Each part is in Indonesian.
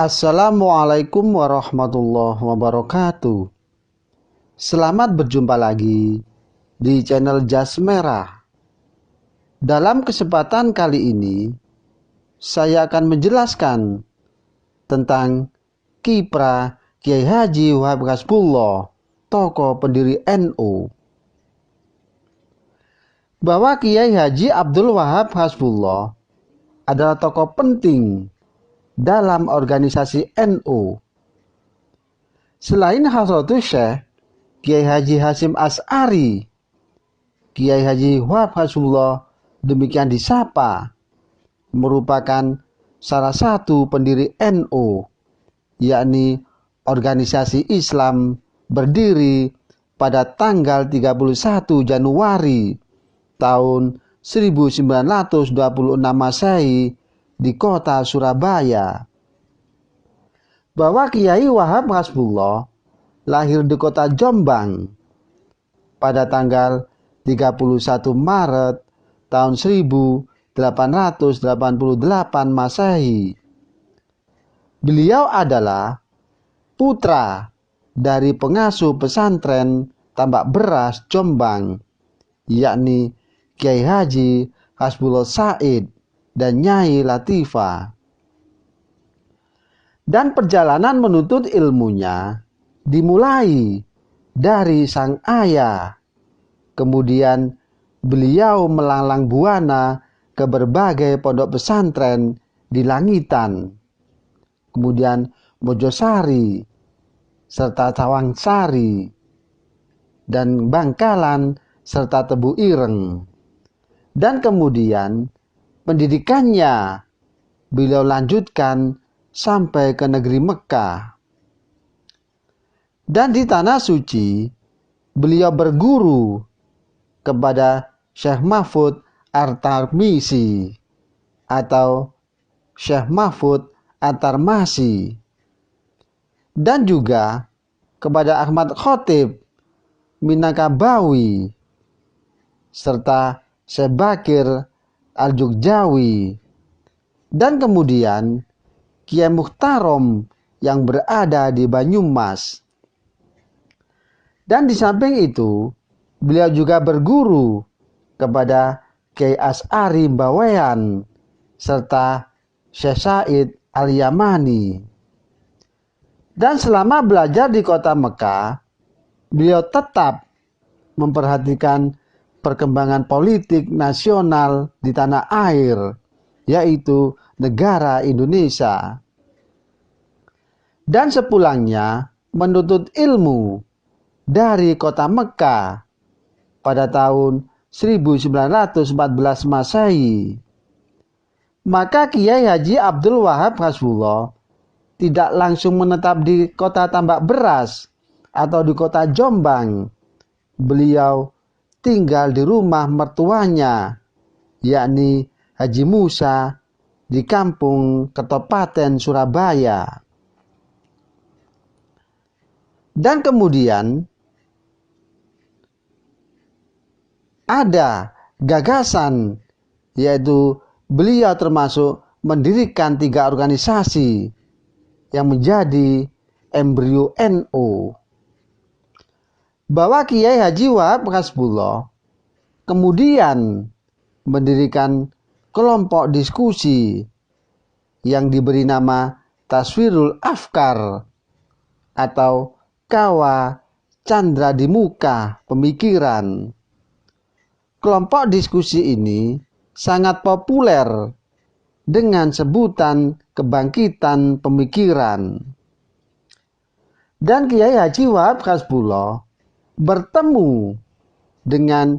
Assalamualaikum warahmatullahi wabarakatuh. Selamat berjumpa lagi di channel Jas Merah. Dalam kesempatan kali ini, saya akan menjelaskan tentang kiprah Kiai Haji Wahab Hasbullah, tokoh pendiri NU. Bahwa Kiai Haji Abdul Wahab Hasbullah adalah tokoh penting dalam organisasi NU. Selain Hadratus Syekh Kiai Haji Hasyim Asy'ari, Kiai Haji Wahab Hasbullah demikian disapa merupakan salah satu pendiri NU, yakni organisasi Islam berdiri pada tanggal 31 Januari tahun 1926 Masehi di kota Surabaya. Bahwa Kiai Wahab Hasbullah lahir di kota Jombang pada tanggal 31 Maret tahun 1888 Masehi. Beliau adalah putra dari pengasuh pesantren Tambak Beras Jombang, yakni Kiai Haji Hasbullah Said dan Nyai Latifah. Dan perjalanan menuntut ilmunya dimulai dari sang ayah. Kemudian beliau melalang buana ke berbagai pondok pesantren di Langitan, kemudian Mojosari, serta Tawangsari, dan Bangkalan, serta Tebu Ireng. Dan kemudian pendidikannya beliau lanjutkan sampai ke negeri Mekah. Dan di Tanah Suci beliau berguru kepada Syekh Mahfud Ar-Tarmisi atau Syekh Mahfud At-Tarmasi, dan juga kepada Ahmad Khotib Minangkabawi serta Syekh Bakir Al-Jukjawi, dan kemudian Kiai Muhtarom yang berada di Banyumas. Dan di samping itu beliau juga berguru kepada Kiai Asy'ari Bawean serta Syekh Said Al-Yamani. Dan selama belajar di kota Mekah, beliau tetap memperhatikan perkembangan politik nasional di tanah air, yaitu negara Indonesia. Dan sepulangnya menuntut ilmu dari kota Mekah pada tahun 1914 Masehi, maka Kiai Haji Abdul Wahab Hasbullah tidak langsung menetap di kota Tambak Beras atau di kota Jombang. Beliau tinggal di rumah mertuanya, yakni Haji Musa di kampung Ketopaten Surabaya. Dan kemudian ada gagasan, yaitu beliau termasuk mendirikan 3 organisasi yang menjadi embrio NU. Bahwa Kiai Haji Wahab Hasbullah kemudian mendirikan kelompok diskusi yang diberi nama Taswirul Afkar atau Kawa Candra di Muka Pemikiran. Kelompok diskusi ini sangat populer dengan sebutan Kebangkitan Pemikiran. Dan Kiai Haji Wahab Hasbullah bertemu dengan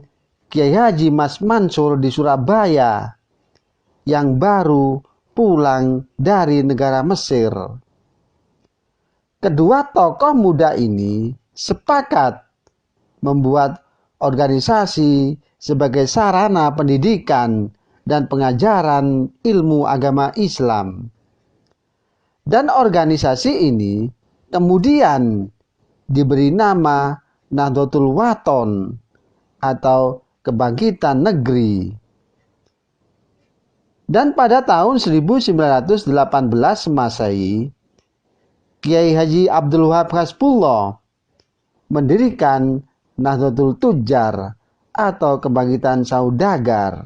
Kiai Haji Mas Mansur di Surabaya yang baru pulang dari negara Mesir. Kedua tokoh muda ini sepakat membuat organisasi sebagai sarana pendidikan dan pengajaran ilmu agama Islam. Dan organisasi ini kemudian diberi nama Nahdlatul Wathon atau Kebangkitan Negeri. Dan pada tahun 1918 Masehi, Kiai Haji Abdul Wahab Hasbullah mendirikan Nahdlatul Tujjar atau Kebangkitan Saudagar.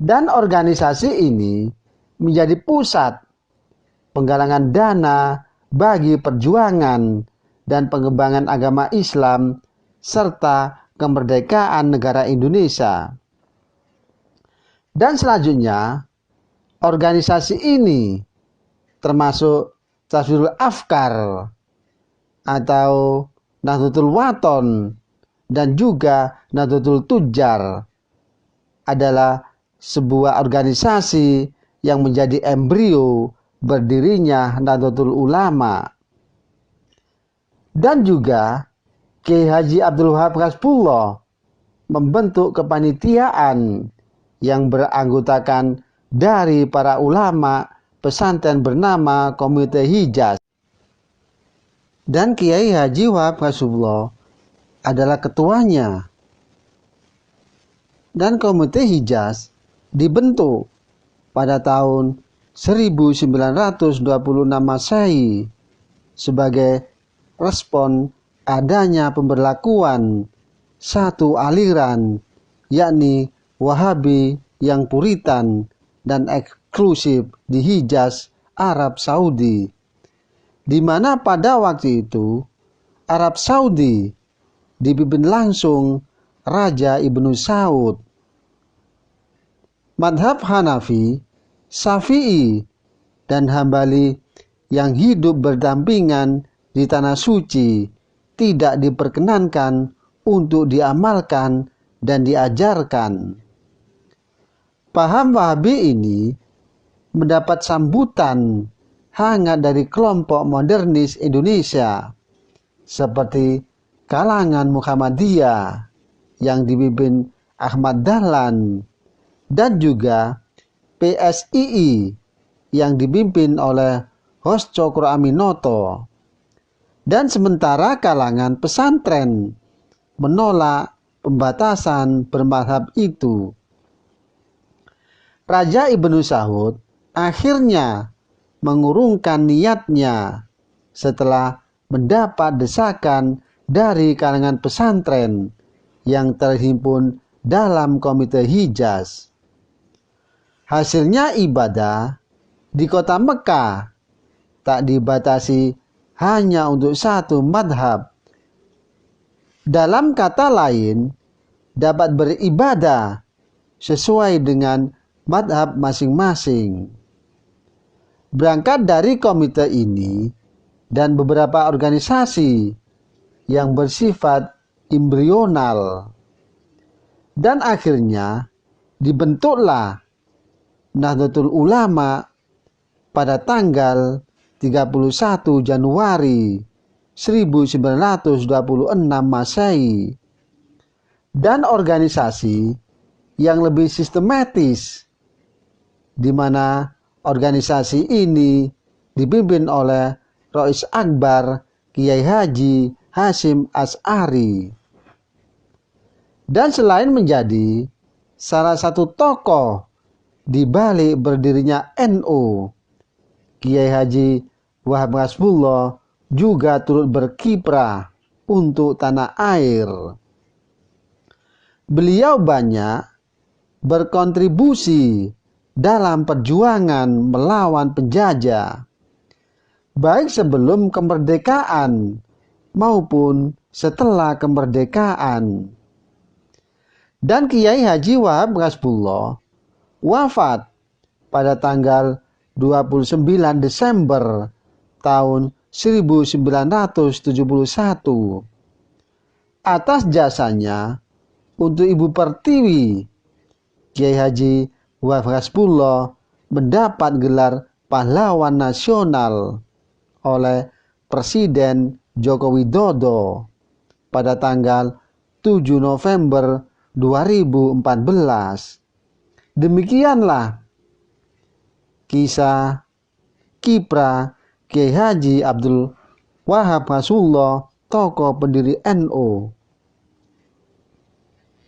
Dan organisasi ini menjadi pusat penggalangan dana bagi perjuangan dan pengembangan agama Islam serta kemerdekaan negara Indonesia. Dan selanjutnya, organisasi ini termasuk Taswirul Afkar atau Nahdlatul Wathon dan juga Nahdlatul Tujjar adalah sebuah organisasi yang menjadi embrio berdirinya Nahdlatul Ulama. Dan juga Kiai Haji Abdul Wahab Hasbullah membentuk kepanitiaan yang beranggotakan dari para ulama pesantren bernama Komite Hijaz. Dan Kiai Haji Wahab Hasbullah adalah ketuanya. Dan Komite Hijaz dibentuk pada tahun 1926 Masehi sebagai respon adanya pemberlakuan satu aliran, yakni Wahabi yang puritan dan eksklusif di Hijaz, Arab Saudi, di mana pada waktu itu Arab Saudi dipimpin langsung Raja Ibnu Saud. Madhab Hanafi, Syafi'i, dan Hambali yang hidup berdampingan di tanah suci tidak diperkenankan untuk diamalkan dan diajarkan. Paham Wahabi ini mendapat sambutan hangat dari kelompok modernis Indonesia seperti kalangan Muhammadiyah yang dipimpin Ahmad Dahlan dan juga PSII yang dipimpin oleh Hos Cokro Aminoto. Dan sementara kalangan pesantren menolak pembatasan bermadhab itu. Raja Ibnu Saud akhirnya mengurungkan niatnya setelah mendapat desakan dari kalangan pesantren yang terhimpun dalam Komite Hijaz. Hasilnya ibadah di kota Mekah tak dibatasi hanya untuk satu madhab. Dalam kata lain, dapat beribadah sesuai dengan madhab masing-masing. Berangkat dari komite ini dan beberapa organisasi yang bersifat embrional, dan akhirnya dibentuklah Nahdlatul Ulama pada tanggal 31 Januari 1926 Masehi, dan organisasi yang lebih sistematis di mana organisasi ini dipimpin oleh Rais Akbar Kiai Haji Hasyim Asy'ari. Dan selain menjadi salah satu tokoh di balik berdirinya NU, Kiai Haji Wahab Hasbullah juga turut berkiprah untuk tanah air. Beliau banyak berkontribusi dalam perjuangan melawan penjajah, baik sebelum kemerdekaan maupun setelah kemerdekaan. Dan Kiai Haji Wahab Hasbullah wafat pada tanggal 29 Desember tahun 1971. Atas jasanya untuk Ibu Pertiwi, Kiai Haji Wahab Hasbullah mendapat gelar pahlawan nasional oleh Presiden Joko Widodo pada tanggal 7 November 2014. Demikianlah kisah kiprah Kiai Haji Abdul Wahab Hasbullah, tokoh pendiri NU.